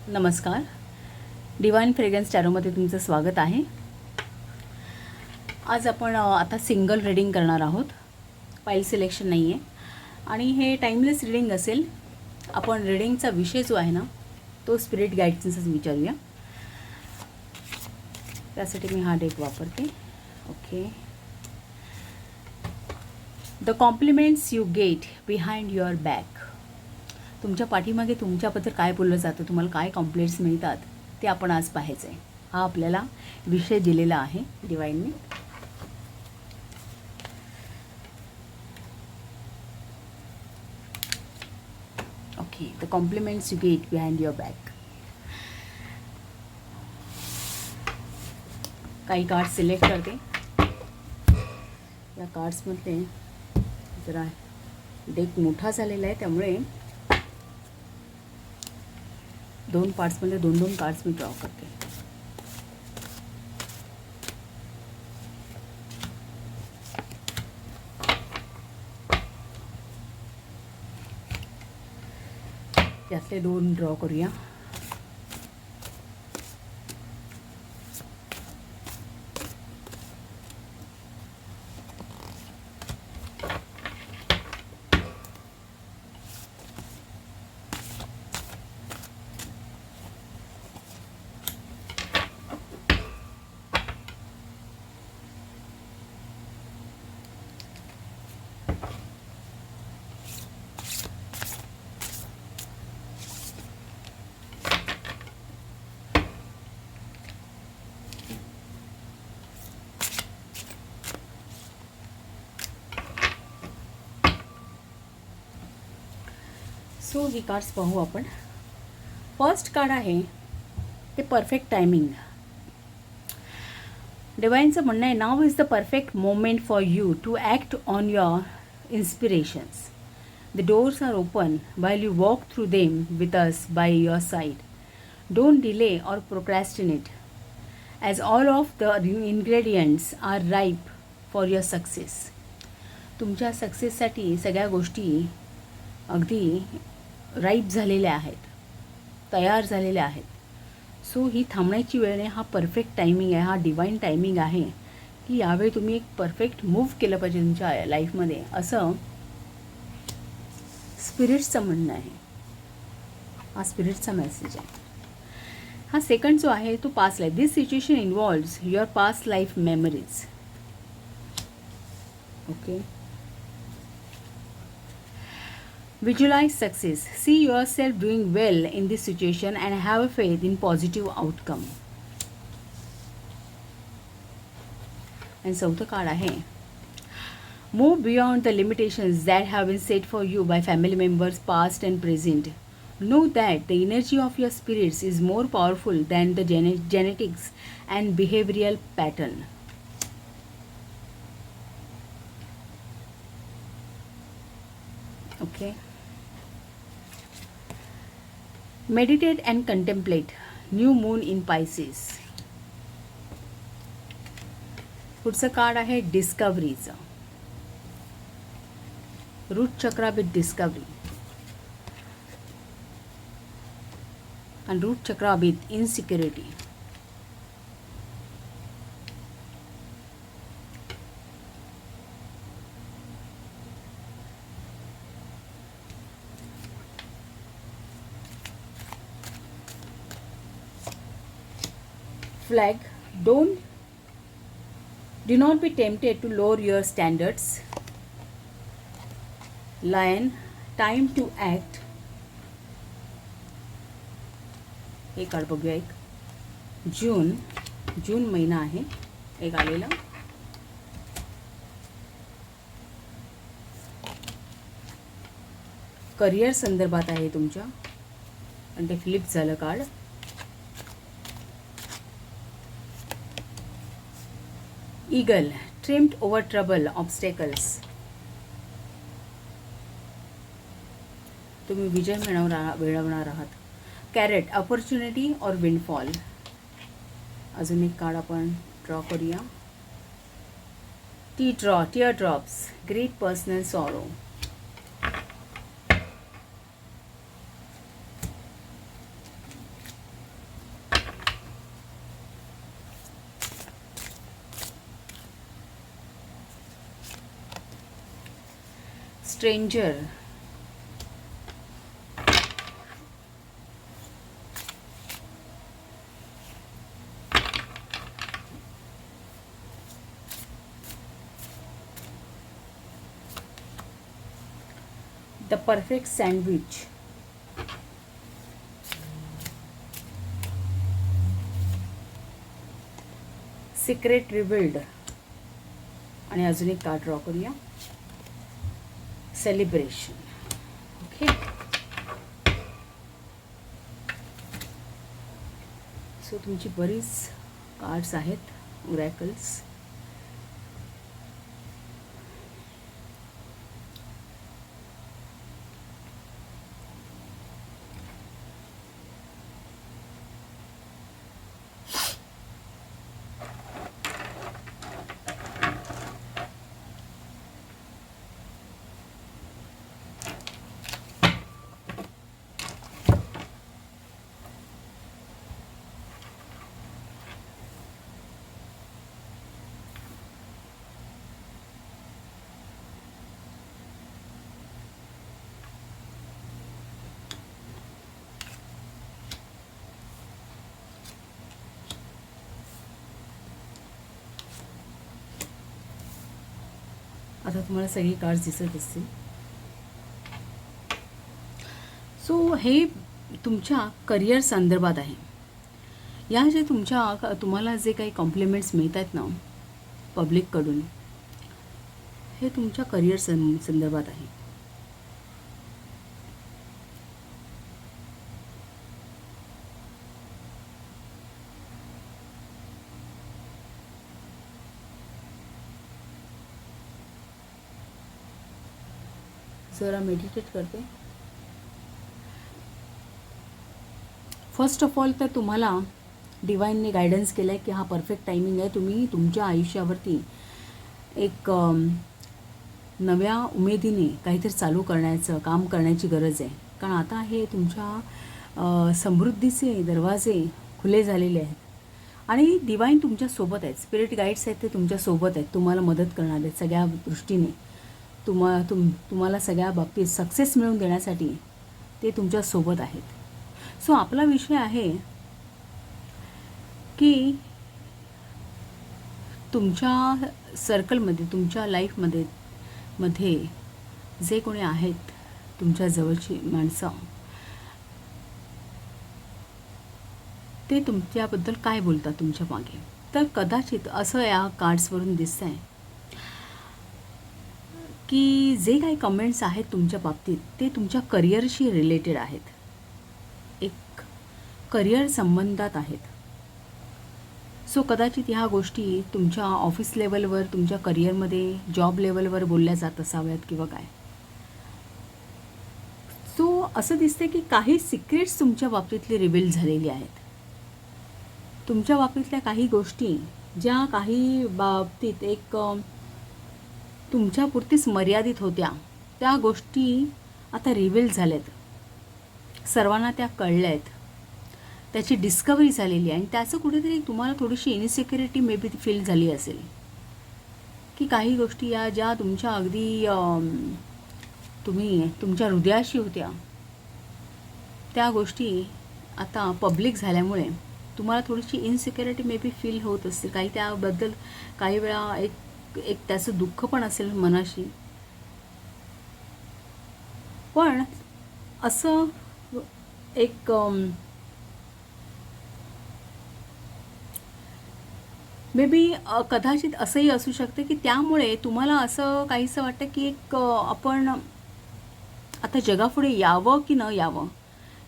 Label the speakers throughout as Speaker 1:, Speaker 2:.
Speaker 1: नमस्कार. Divine fragrance टॅरोमध्ये तुमचं स्वागत आहे. आज आपण आता सिंगल रीडिंग करणार आहोत. फाईल सिलेक्शन नाही आहे आणि हे टाईमलेस रीडिंग असेल. आपण रीडिंगचा विषय जो आहे ना तो स्पिरिट गाईडन्सच विचारूया. त्यासाठी मी हा डेक वापरते. Okay. The compliments you get behind your back. तुमच्या पाठीमागे तुमच्याबद्दल काय बोललं जातं, तुम्हाला काय कॉम्प्लिमेंट्स मिळतात ते आपण आज पाहायचं आहे. हा आपल्याला विषय दिलेला आहे डिवाइनने. Okay. The compliments you get behind your back. काही कार्ड सिलेक्ट करते. या कार्ड्समध्ये जरा डेक मोठा झालेला आहे त्यामुळे दोन पार्ट्समध्ये दोन दोन कार्ड्स मी ड्रॉ करते. यातले दोन ड्रॉ करूया. सो ही कार्ड्स पाहू आपण. फर्स्ट कार्ड आहे ते परफेक्ट टायमिंग. डिवाइनचं म्हणणं आहे, now is the perfect moment for you to act on your inspirations. The doors are open while you walk through them with us by your side. Don't delay or procrastinate, as all of the ingredients are ripe for your success. तुमच्या सक्सेससाठी सगळ्या गोष्टी अगदी ripe झालेल्या आहेत, तयार झालेल्या आहेत. So ही थांबण्याची वेळ नाही, हा परफेक्ट टायमिंग आहे, हा डिवाइन टायमिंग आहे की यावेळी तुम्ही एक परफेक्ट मूव्ह केलं पाहिजे तुमच्या लाईफमध्ये, असं स्पिरिट्सचं म्हणणं आहे. हा स्पिरिटचा मेसेज आहे. हा सेकंड जो आहे तो past life. This situation involves your past life memories. Okay. Visualize success. See yourself doing well in this situation and have a faith in positive outcome. And चौथं कार्ड आहे, move beyond the limitations that have been set for you by family members past and present. Know that the energy of your spirits is more powerful than the genetics and behavioral pattern. Okay. Meditate and contemplate. New moon in Pisces. पुढचं card आहे डिस्कवरीचं. Root chakra with discovery and root chakra with insecurity. Flag. Do not be tempted to lower your standards. Lion. Time to act. हे card बघूया. एक जून महिना आहे एक आलेला. करिअर संदर्भात आहे तुमच्या आणि ते फ्लिप झालं card. Eagle. Trimmed over trouble obstacles. तुम्ही विजय मिळवणार आहात. कॅरेट. अपॉर्च्युनिटी और विंडफॉल. अजून एक कार्ड आपण ड्रॉ करूया. Tear drops. Great personal sorrow. Stranger, the perfect sandwich, secret revealed, आणि अजून एक कार्ड ड्रॉ करूया, सेलिब्रेशन. ओके, सो तुमची बरीच कार्ड्स आहेत, ओरॅकल्स. आता तुम्हाला सगळी कार्ड्स दिसत असतील. सो हे तुमच्या करिअर संदर्भात आहे. या जे तुम्हाला जे काही कॉम्प्लिमेंट्स मिळत आहेत ना पब्लिककडून, हे तुमच्या करिअर संदर्भात आहे. जरा मेडिटेट करते. फर्स्ट ऑफ ऑल तर तुम्हाला डिवाईनने गायडन्स केलं आहे की हा परफेक्ट टायमिंग आहे. तुम्ही तुमच्या आयुष्यावरती एक नव्या उमेदीने काहीतरी चालू करण्याचं काम करण्याची गरज आहे. कारण आता हे तुमच्या समृद्धीचे दरवाजे खुले झालेले आहेत आणि डिवाईन तुमच्यासोबत आहेत. स्पिरिट गाईड्स आहेत ते तुमच्यासोबत आहेत, तुम्हाला मदत करणार आहेत सगळ्या दृष्टीने. तुम्हाला सगळ्या बाबतीत सक्सेस मिळवून देण्यासाठी ते तुमच्यासोबत आहेत. सो आपला विषय आहे की तुमच्या सर्कलमध्ये, तुमच्या लाईफमध्ये जे कोणी आहेत तुमच्या जवळची माणसं, ते तुमच्याबद्दल काय बोलतात तुमच्या मागे. तर कदाचित असं या कार्ड्सवरून दिसतं आहे की जे काही कमेंट्स आहेत तुमच्या बाबतीत ते तुमच्या करिअरशी रिलेटेड आहेत, एक करिअर संबंधात आहेत. सो कदाचित ह्या गोष्टी तुमच्या ऑफिस लेवलवर, तुमच्या करिअरमध्ये, जॉब लेवलवर बोलल्या जात असाव्यात किंवा काय. सो असं दिसते की काही सिक्रेट्स तुमच्या बाबतीतले रिव्हील झालेली आहेत. तुमच्या बाबतीतल्या काही गोष्टी ज्या काही बाबतीत एक तुमच्यापुरतीच मर्यादित होत्या, त्या गोष्टी आता रिव्हील झाल्यात, सर्वांना त्या कळल्या आहेत, त्याची डिस्कवरी झालेली आहे. आणि त्याचं कुठेतरी तुम्हाला थोडीशी इनसिक्युरिटी मे बी फील झाली असेल की काही गोष्टी या ज्या तुमच्या अगदी तुम्ही तुमच्या हृदयाशी होत्या, त्या गोष्टी आता पब्लिक झाल्यामुळे तुम्हाला थोडीशी इनसिक्युरिटी मे बी फील होत असते. काही त्याबद्दल काही वेळा एक त्याचं दुःख पण असेल मनाशी. पण असं एक मे बी कदाचित असंही असू शकते की त्यामुळे तुम्हाला असं काहीसं वाटतं की एक आपण आता जगापुढे यावं की न यावं,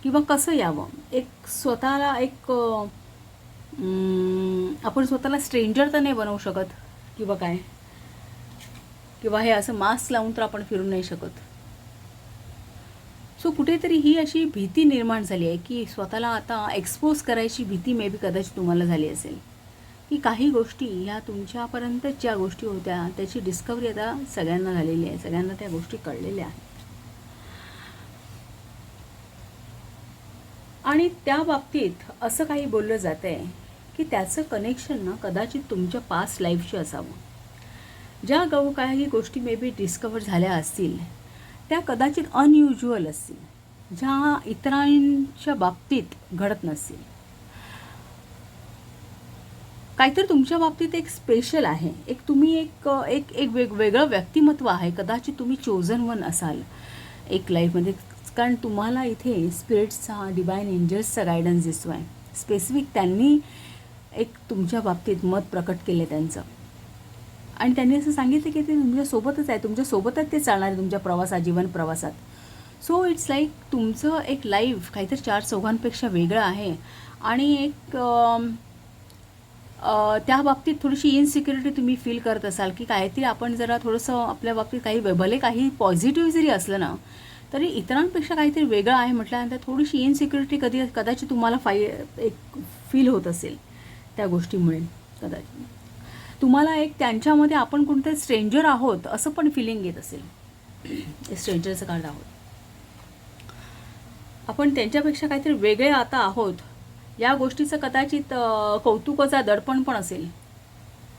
Speaker 1: किंवा कसं यावं. एक स्वतःला एक आपण स्वतःला स्ट्रेंजर तर नाही बनवू शकत किंवा काय, किंवा हे असं मास्क लावून तर आपण फिरू नाही शकत. सो कुठेतरी ही अशी भीती निर्माण झाली आहे की स्वतःला आता एक्सपोज करायची भीती मे बी कदाचित तुम्हाला झाली असेल की काही गोष्टी ह्या तुमच्यापर्यंत ज्या गोष्टी होत्या त्याची डिस्कवरी आता सगळ्यांना झालेली आहे, सगळ्यांना त्या गोष्टी कळलेल्या आहेत. आणि त्या बाबतीत असं काही बोललं जातं आहे की त्याचं कनेक्शन ना कदाचित तुमच्या पास्ट लाईफशी असावं. ज्या काही गोष्टी मे बी डिस्कवर झाल्या असतील त्या कदाचित अनयुज्युअल असतील, ज्या इतरांच्या बाबतीत घडत नसतील. काहीतरी तुमच्या बाबतीत एक स्पेशल आहे, एक तुम्ही एक एक एक वेगवेगळं व्यक्तिमत्व आहे. कदाचित तुम्ही चोजन वन असाल एक लाईफमध्ये, कारण तुम्हाला इथे स्पिरिट्सचा, डिवाइन एंजल्सचा गायडन्स दिसतो आहे. स्पेसिफिक त्यांनी एक तुमच्या बाबतीत मत प्रकट केले त्यांचं, आणि त्यांनी असं सांगितलं की ते तुमच्यासोबतच आहे, तुमच्यासोबतच ते चालणार आहे तुमच्या प्रवासात, जीवन प्रवासात. सो इट्स लाईक तुमचं एक लाईफ काहीतरी चार चौघांपेक्षा वेगळं आहे. आणि एक त्या बाबतीत थोडीशी इनसिक्युरिटी तुम्ही फील करत असाल की काहीतरी आपण जरा थोडंसं आपल्या बाबतीत काही भले काही पॉझिटिव्ह जरी असलं ना, तरी इतरांपेक्षा काहीतरी वेगळं आहे म्हटल्यानंतर थोडीशी इनसिक्युरिटी कदाचित तुम्हाला एक फील होत असेल त्या गोष्टीमुळे. कदाचित तुम्हाला एक त्यांच्यामध्ये आपण कोणतरी स्ट्रेंजर आहोत असं पण फिलिंग येत असेल. स्ट्रेंजरचं कार्ड आहोत आपण, त्यांच्यापेक्षा काहीतरी वेगळे आता आहोत. या गोष्टीचं कदाचित कौतुकाचा दडपण पण असेल.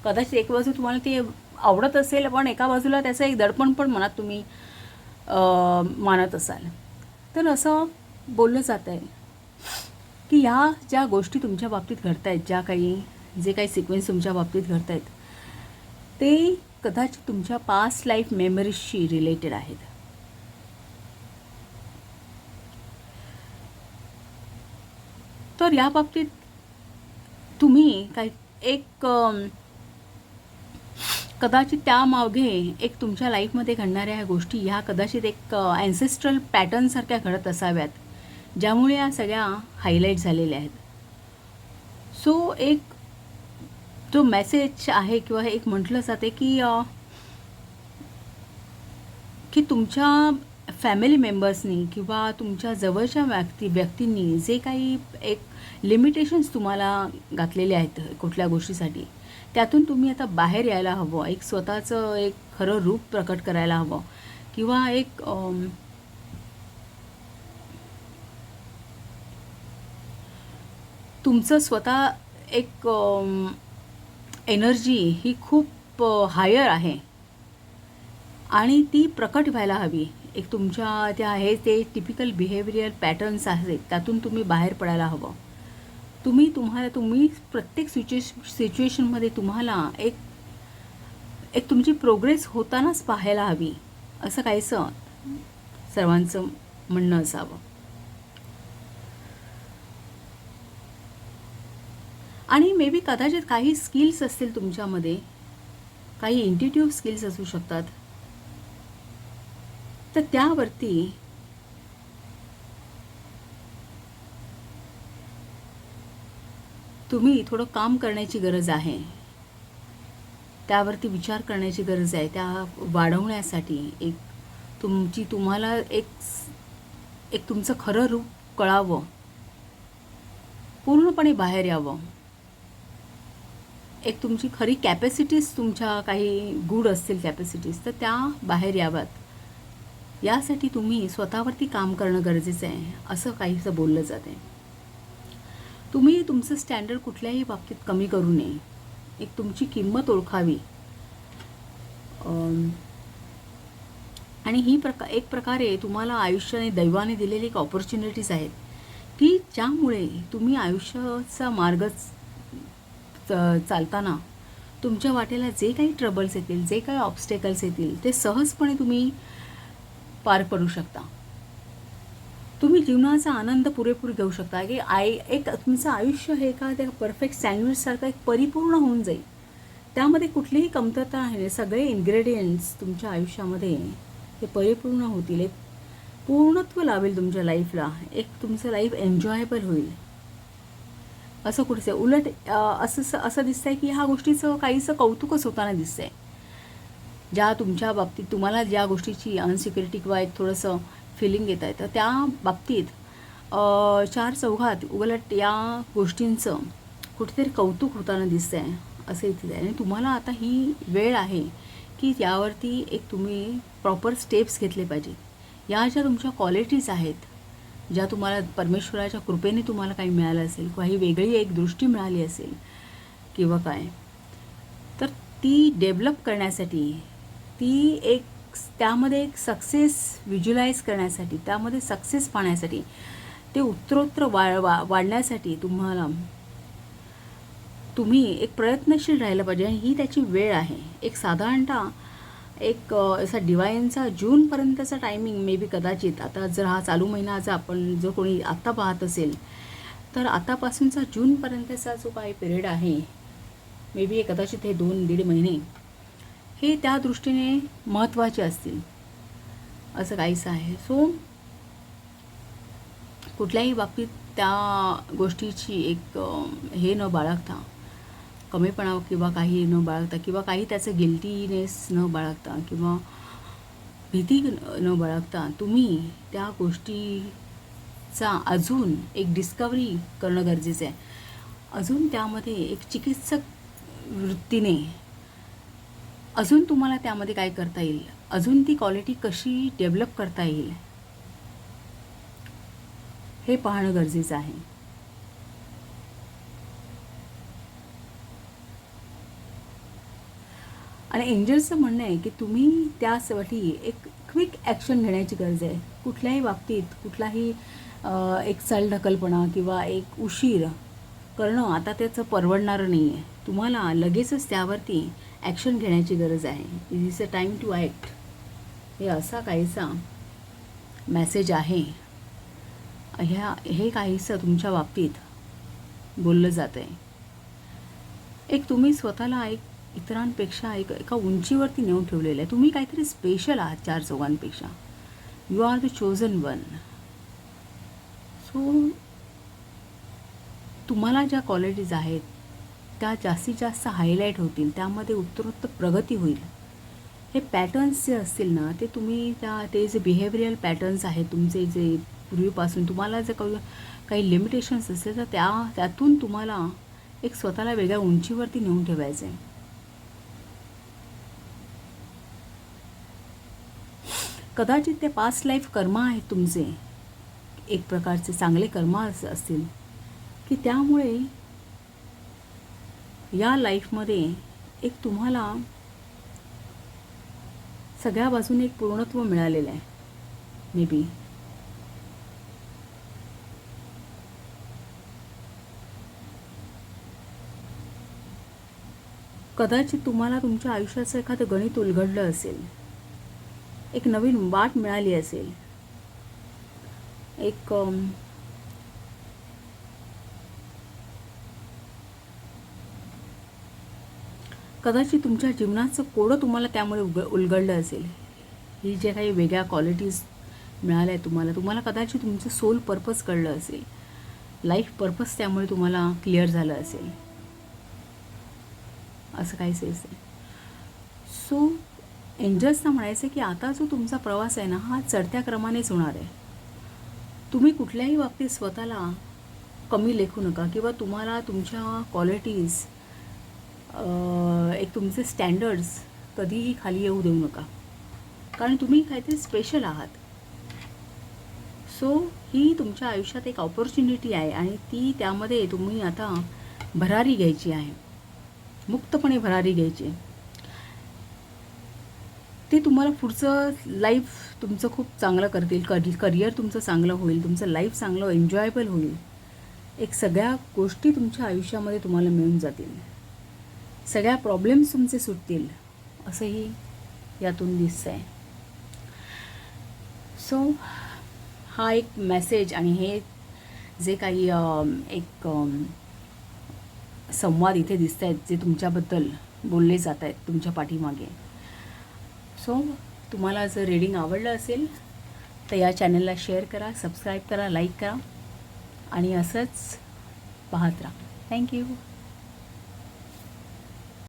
Speaker 1: कदाचित एक बाजू तुम्हाला ते आवडत असेल, पण एका बाजूला त्याचं एक दडपण पण मनात तुम्ही मानत असाल. तर असं बोललं जात आहे की ह्या ज्या गोष्टी तुमच्या बाबतीत घडत आहेत, जे काही सिक्वेन्स तुमच्या बाबतीत घडत आहेत, ते कदाचित तुमच्या पास्ट लाईफ मेमरीजशी रिलेटेड आहेत. तर या बाबतीत तुम्ही काही एक कदाचित त्यामागे एक तुमच्या लाईफमध्ये घडणाऱ्या ह्या गोष्टी ह्या कदाचित एक ॲन्सेस्ट्रल पॅटर्नसारख्या घडत असाव्यात, ज्यामुळे या सगळ्या हायलाईट झालेल्या आहेत. सो एक जो मेसेज आहे किंवा एक म्हटलं जाते की तुमच्या फॅमिली मेंबर्सनी किंवा तुमच्या जवळच्या व्यक्तींनी जे काही एक लिमिटेशन्स तुम्हाला घातलेले आहेत कुठल्या गोष्टीसाठी, त्यातून तुम्ही आता बाहेर यायला हवं. एक स्वतःचं एक खरं रूप प्रकट करायला हवं, किंवा एक तुमचं स्वतः एक एनर्जी ही खूप हायर आहे आणि ती प्रकट व्हायला हवी. एक तुमच्या त्या हे ते टिपिकल बिहेवियरल पॅटर्न्स आहेत, त्यातून तुम्ही बाहेर पडायला हवं. तुम्ही प्रत्येक सिच्युएशनमध्ये तुम्हाला एक तुमची प्रोग्रेस होतानाच पाहायला हवी, असं काहीसं सर्वांचं म्हणणं असावं. आणि मे बी कदाचित काही स्किल्स असतील तुमच्यामध्ये, काही इंट्युटिव्ह स्किल्स असू शकतात, तर त्यावरती तुम्ही थोडं काम करण्याची गरज आहे. त्यावरती विचार करण्याची गरज आहे. त्या वाढवण्यासाठी तुम्हाला एक तुमचं खरं रूप कळावं, पूर्णपणे बाहेर यावं. एक तुमची खरी कॅपॅसिटीज, तुमच्या काही गुड असतील कॅपॅसिटीज, तर त्या बाहेर याव्यात. यासाठी तुम्ही स्वतःवरती काम करणं गरजेचं आहे, असं काहीसं बोललं जाते. तुम्ही तुमचं स्टँडर्ड कुठल्याही बाबतीत कमी करू नये. एक तुमची किंमत ओळखावी. आणि ही एक प्रकारे तुम्हाला आयुष्याने दैवाने दिलेली एक ऑपॉर्च्युनिटीज आहेत की ज्यामुळे तुम्ही आयुष्याचा मार्ग चालताना तुमच्या वाटेला जे काही ट्रबल्स येतील, जे काही ऑब्स्टेकल्स येतील, ते सहजपणे तुम्ही पार पडू शकता. तुम्ही जीवनाचा आनंद पुरेपूर घेऊ शकता की एक तुमचं आयुष्य हे का त्या परफेक्ट सँडविचसारखं एक परिपूर्ण होऊन जाईल. त्यामध्ये कुठलीही कमतरता आहे, सगळे इन्ग्रेडियंट्स तुमच्या आयुष्यामध्ये ते परिपूर्ण होतील, एक पूर्णत्व लावेल तुमच्या लाईफला, एक तुमचं लाईफ एन्जॉयबल होईल. असं कुठेच उलट असं दिसतंय की ह्या गोष्टीचं काहीसं कौतुकच होताना दिसतंय. ज्या तुमच्या बाबतीत तुम्हाला ज्या गोष्टीची अनसिक्युरिटी किंवा एक थोडंसं फिलिंग येत आहे, तर त्या बाबतीत चार चौघात उलट या गोष्टींचं कुठेतरी कौतुक होताना दिसतंय असं इथे आहे. आणि तुम्हाला आता ही वेळ आहे की यावरती एक तुम्ही प्रॉपर स्टेप्स घेतले पाहिजे. या ज्या तुमच्या क्वालिटीज आहेत, ज्या तुम्हाला परमेश्वराच्या कृपेने तुम्हाला काही मिळालं असेल, किंवा ही वेगळी एक दृष्टी मिळाली असेल किंवा काय, तर ती डेव्हलप करण्यासाठी, ती एक त्यामध्ये एक सक्सेस व्हिज्युलाइज करण्यासाठी, त्यामध्ये सक्सेस पाहण्यासाठी, ते उत्तरोत्तर वाढण्यासाठी तुम्ही एक प्रयत्नशील राहिलं पाहिजे. आणि ही त्याची वेळ आहे. एक साधारणतः एक असा डिवाईनचा जूनपर्यंतचा टायमिंग मे बी कदाचित. आता जर हा चालू महिनाचा आपण जर कोणी आत्ता पाहत असेल तर आतापासूनचा जूनपर्यंतचा जो काही पिरियड आहे, मे बी कदाचित हे 2-1.5 महिने हे त्या दृष्टीने महत्त्वाचे असतील असं काहीसं आहे. सो कुठल्याही बाबतीत त्या गोष्टीची एक हे न बाळगता, कमीपणा किंवा काही न बाळगता, किंवा काही त्याचं गिल्टीनेस न बाळगता, किंवा भीती न बाळगता, तुम्ही त्या गोष्टीचा अजून एक डिस्कवरी करणं गरजेचं आहे. अजून त्यामध्ये एक चिकित्सक वृत्तीने अजून तुम्हाला त्यामध्ये काय करता येईल, अजून ती क्वालिटी कशी डेव्हलप करता येईल हे पाहणं गरजेचं आहे. आणि एंजल्सचं म्हणणं आहे की तुम्ही त्यासाठी एक क्विक ॲक्शन घेण्याची गरज आहे. कुठल्याही बाबतीत कुठलाही एक चालढकलपणा किंवा एक उशीर करणं आता त्याचं परवडणारं नाही आहे. तुम्हाला लगेचच त्यावरती ॲक्शन घेण्याची गरज आहे. It is a time to act. हे असा काहीसा मॅसेज आहे. हे काहीसं तुमच्या बाबतीत बोललं जातं आहे. एक तुम्ही स्वतःला एक इतरांपेक्षा एका उंचीवरती नेऊन ठेवलेलं आहे. तुम्ही काहीतरी स्पेशल आहात 4 चौघांपेक्षा. You are the chosen one. So तुम्हाला ज्या क्वालिटीज आहेत त्या जास्तीत जास्त हायलाईट होतील, त्यामध्ये उत्तरोत्तर प्रगती होईल. हे पॅटर्न्स जे असतील ना, ते तुम्ही ते जे बिहेवियरल पॅटर्न्स आहेत तुमचे, जे पूर्वीपासून तुम्हाला जर काही लिमिटेशन्स असतील तर त्यातून तुम्हाला एक स्वतःला वेगळ्या उंचीवरती नेऊन ठेवायचं आहे. कदाचित ते पास्ट लाईफ कर्म आहेत तुमचे, एक प्रकारचे चांगले कर्म असतील की त्यामुळे या लाईफमध्ये एक तुम्हाला सगळ्या बाजूने एक पूर्णत्व मिळालेलं आहे. मे बी कदाचित तुम्हाला तुमच्या आयुष्याचं एखादं गणित उलगडलं असेल, एक नवीन वाट मिळाली असेल, एक कदाचित तुमच्या जीवनाचं कोडं तुम्हाला त्यामुळे उलगडलं असेल. ही जे काही वेगळ्या क्वालिटीज मिळाल्या आहेत तुम्हाला कदाचित तुमचं सोल पर्पज कळलं असेल, लाईफ पर्पज त्यामुळे तुम्हाला क्लिअर झालं असेल, असं काहीच आहे. सो एंजल्सना म्हणायचं की आता जो तुमचा प्रवास आहे ना, हा चढत्या क्रमानेच होणार आहे. तुम्ही कुठल्याही बाबतीत स्वतःला कमी लेखू नका, किंवा तुम्हाला तुमच्या क्वालिटीज एक तुमचे स्टँडर्ड्स कधीही खाली येऊ देऊ नका, कारण तुम्ही काहीतरी स्पेशल आहात. सो ही तुमच्या आयुष्यात एक ऑपॉर्च्युनिटी आहे आणि ती त्यामध्ये तुम्ही आता भरारी घ्यायची आहे, मुक्तपणे भरारी घ्यायची. ते तुम्हाला पुढचं लाईफ तुमचं खूप चांगलं करतील. करिअर तुमचं चांगलं होईल, तुमचं लाईफ चांगलं एन्जॉयबल होईल. एक सगळ्या गोष्टी तुमच्या आयुष्यामध्ये तुम्हाला मिळून जातील, सगळ्या प्रॉब्लेम्स तुमचे सुटतील, असंही यातून दिसतं आहे. सो हा एक मेसेज आणि हे जे काही एक संवाद इथे दिसत आहेत, जे तुमच्याबद्दल बोलले जात आहेत तुमच्या पाठीमागे. सो तुम्हाला जर रीडिंग आवडलं असेल तर या चॅनलला शेअर करा, सबस्क्राईब करा, लाईक करा आणि असंच पाहत राहा. थँक्यू.